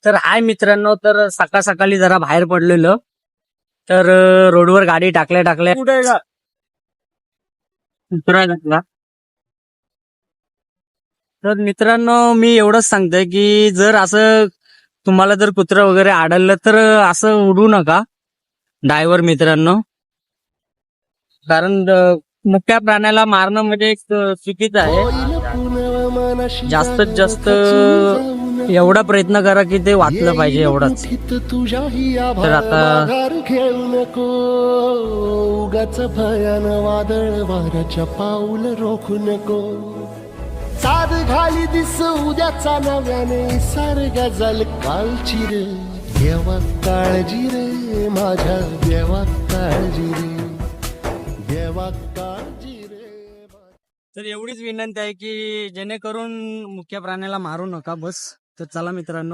तर हाय मित्रांनो, तर सकाळ सकाळी जरा बाहेर पडलेलो, तर रोडवर गाडी टाकल्या कुठे का उतरायला. तर मित्रांनो, मी एवढंच सांगतोय की जर असं तुम्हाला जर कुत्रा वगैरे आढळलं तर असं उडू नका ड्रायव्हर मित्रांनो. कारण मुक्या प्राण्याला मारणं म्हणजे एक चुकीचं आहे. जास्तीत जास्त एवढा प्रयत्न करा की ते वाचलं पाहिजे एवढंच. तर आता घेऊ नको उगाच भयान वादळ वाऱ्याच्या पाऊल रोखू नको. साध घाली दिस उद्याचा नव्याने सारग जल कालची रे. देवा काळजी रे माझ्या देवा काळजी रे देवा काळजी रे. तर एवढीच विनंती आहे की जेणेकरून मुख्य प्राण्याला मारू नका बस. तर चला मित्रांनो.